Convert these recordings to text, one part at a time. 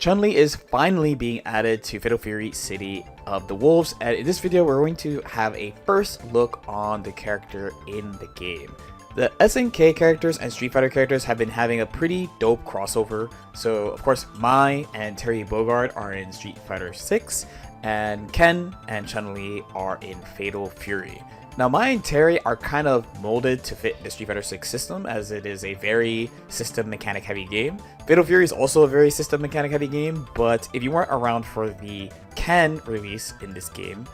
Chun-Li is finally being added to Fatal Fury City of the Wolves, and in this video we're going to have a first look on the character in the game. The SNK characters and Street Fighter characters have been having a pretty dope crossover. So of course Mai and Terry Bogard are in Street Fighter 6, and Ken and Chun-Li are in Fatal Fury. Now Mai and Terry are kind of molded to fit the Street Fighter 6 system, as it is a very system mechanic heavy game. Fatal Fury is also a very system mechanic heavy game, but if you weren't around for the Ken release in this game,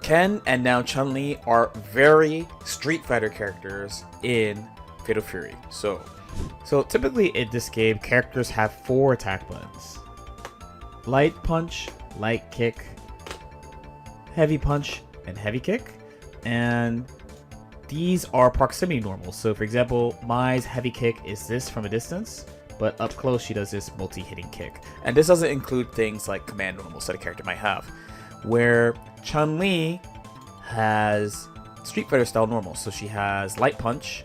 Ken and now Chun-Li are very Street Fighter characters in Fatal Fury. So typically in this game, characters have 4 attack buttons: light punch, light kick, heavy punch, and heavy kick. And these are proximity normals. So for example, Mai's heavy kick is this from a distance, but up close she does this multi-hitting kick. And this doesn't include things like command normals that a character might have, where Chun-Li has Street Fighter style normals. So she has light punch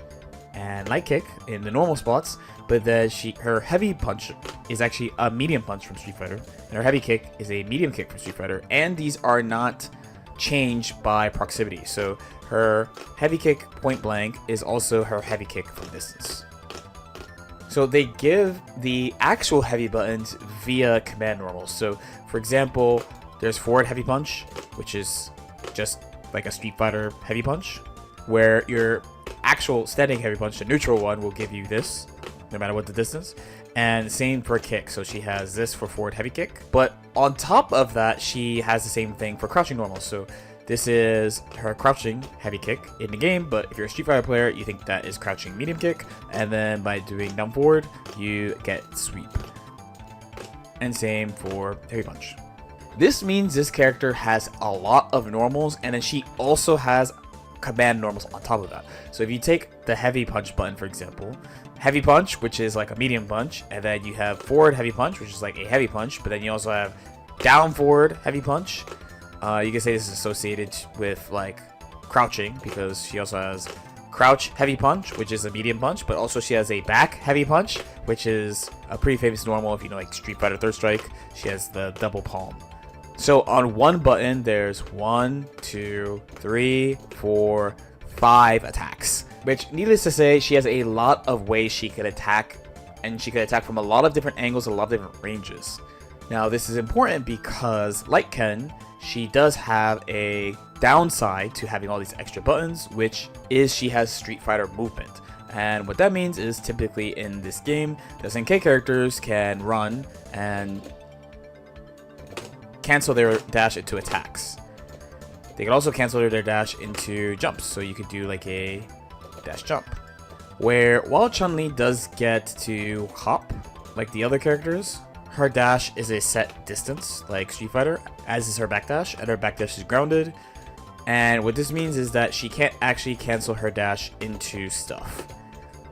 and light kick in the normal spots, but then her heavy punch is actually a medium punch from Street Fighter, and her heavy kick is a medium kick from Street Fighter, and these are not changed by proximity. So her heavy kick point blank is also her heavy kick from distance. So they give the actual heavy buttons via command normals. So for example, there's forward heavy punch, which is just like a Street Fighter heavy punch, where your actual standing heavy punch, the neutral one, will give you this no matter what the distance. And same for kick, so she has this for forward heavy kick, but on top of that she has the same thing for crouching normal. So this is her crouching heavy kick in the game, but if you're a Street Fighter player, you think that is crouching medium kick, and then by doing down forward you get sweep. And same for heavy punch. This means this character has a lot of normals, and then she also has command normals on top of that. So if you take the heavy punch button, for example, heavy punch, which is like a medium punch, and then you have forward heavy punch, which is like a heavy punch, but then you also have down forward heavy punch. You can say this is associated with like crouching, because she also has crouch heavy punch, which is a medium punch, but also she has a back heavy punch, which is a pretty famous normal if you know like Street Fighter Third Strike. She has the double palm. So on one button there's 1, 2, 3, 4, 5 attacks, which, needless to say, she has a lot of ways she could attack, and she could attack from a lot of different angles, a lot of different ranges. Now this is important because, like Ken, she does have a downside to having all these extra buttons, which is she has Street Fighter movement. And what that means is, typically in this game, the SNK characters can run and cancel their dash into attacks. They can also cancel their dash into jumps, so you could do like a dash jump, where while Chun-Li does get to hop like the other characters, her dash is a set distance like Street Fighter, as is her backdash, and her backdash is grounded. And what this means is that she can't actually cancel her dash into stuff.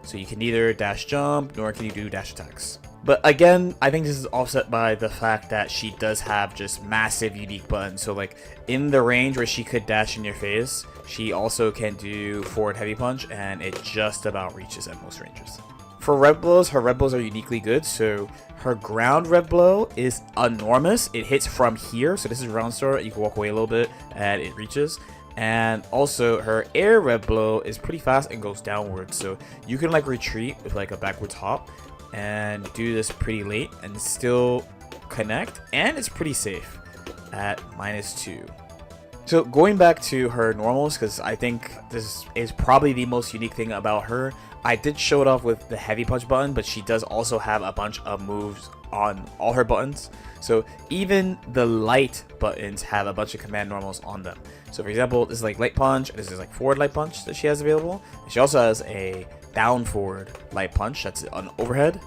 So you can neither dash jump, nor can you do dash attacks. But again, I think this is offset by the fact that she does have just massive unique buttons. So like in the range where she could dash in your face, she also can do forward heavy punch, and it just about reaches at most ranges. For red blows, her red blows are uniquely good. So her ground red blow is enormous. It hits from here. So this is round star. You can walk away a little bit and it reaches. And also her air red blow is pretty fast and goes downwards. So you can like retreat with like a backwards hop and do this pretty late and still connect, and it's pretty safe at -2. So going back to her normals, because I think this is probably the most unique thing about her. I did show it off with the heavy punch button, but she does also have a bunch of moves on all her buttons. So even the light buttons have a bunch of command normals on them. So for example, this is like light punch, this is like forward light punch that she has available. She also has a down forward light punch that's an overhead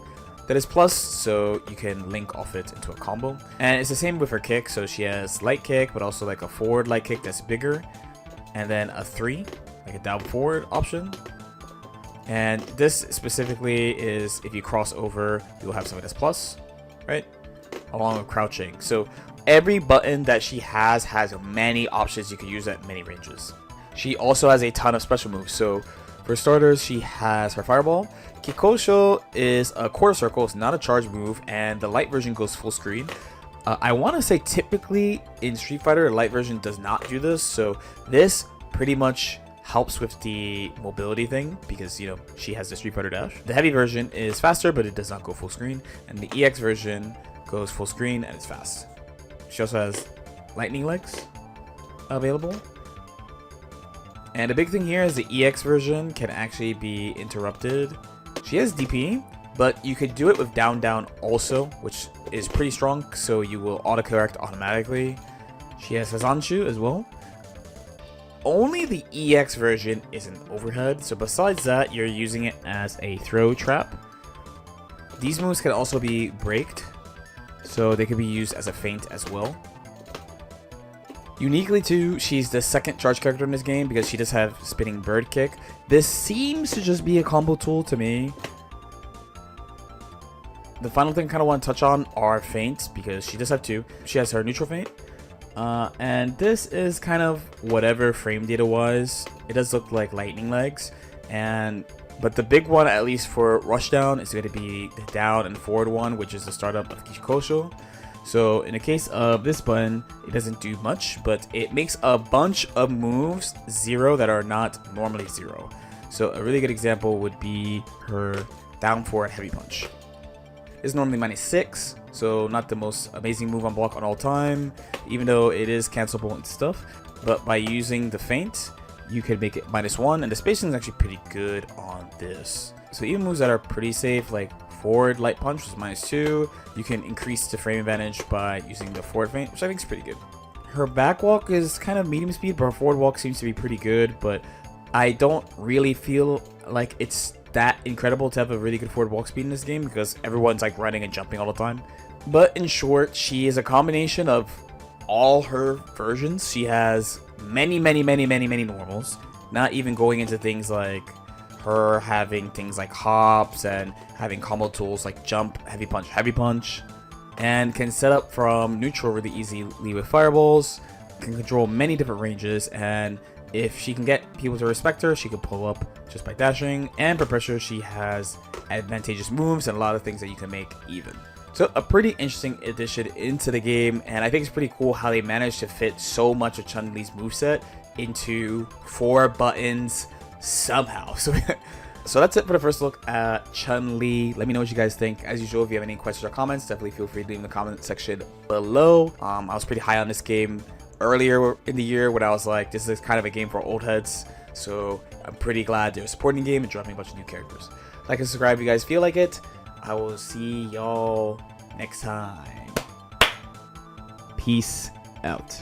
that is plus, so you can link off it into a combo. And it's the same with her kick. So she has light kick, but also like a forward light kick that's bigger, and then a 3, like a down forward option. And this specifically is if you cross over, you'll have something that's plus, right, along with crouching. So every button that she has many options you can use at many ranges. She also has a ton of special moves. So For starters, she has her Fireball. Kikosho is a quarter circle, it's not a charge move, and the light version goes full screen. I want to say typically in Street Fighter, light version does not do this, so this pretty much helps with the mobility thing because, you know, she has the Street Fighter dash. The heavy version is faster, but it does not go full screen, and the EX version goes full screen and it's fast. She also has lightning legs available. And the big thing here is the EX version can actually be interrupted. She has DP, but you could do it with down down also, which is pretty strong, so you will autocorrect automatically. She has Hazanshu as well. Only the EX version is an overhead, so besides that, you're using it as a throw trap. These moves can also be braked, so they can be used as a feint as well. Uniquely too, she's the second charge character in this game because she does have spinning bird kick. This seems to just be a combo tool to me. The final thing I kind of want to touch on are feints because she does have two. She has her neutral feint. And this is kind of whatever frame data was. It does look like lightning legs. But the big one, at least for rushdown, is going to be the down and forward one, which is the startup of Kikosho. So in the case of this button, it doesn't do much, but it makes a bunch of moves zero that are not normally zero. So a really good example would be her down forward heavy punch. It's normally -6, so not the most amazing move on block on all time, even though it is cancelable and stuff. But by using the feint, you can make it -1, and the spacing is actually pretty good on this. So even moves that are pretty safe, like forward light punch is -2, you can increase the frame advantage by using the forward feint, which I think is pretty good. Her back walk is kind of medium speed, but her forward walk seems to be pretty good, but I don't really feel like it's that incredible to have a really good forward walk speed in this game because everyone's like running and jumping all the time. But in short, she is a combination of all her versions. She has many normals, not even going into things like her having things like hops and having combo tools like jump, heavy punch, and can set up from neutral really easily with fireballs, can control many different ranges, and if she can get people to respect her, she can pull up just by dashing, and for pressure she has advantageous moves and a lot of things that you can make even. So a pretty interesting addition into the game, and I think it's pretty cool how they managed to fit so much of Chun-Li's moveset into 4 buttons somehow. So that's it for the first look at Chun-Li. Let me know what you guys think. As usual, if you have any questions or comments, definitely feel free to leave in the comment section below. I was pretty high on this game earlier in the year when I was like, this is kind of a game for old heads. So I'm pretty glad they're supporting the game and dropping a bunch of new characters. Like and subscribe if you guys feel like it. I will see y'all next time. Peace out.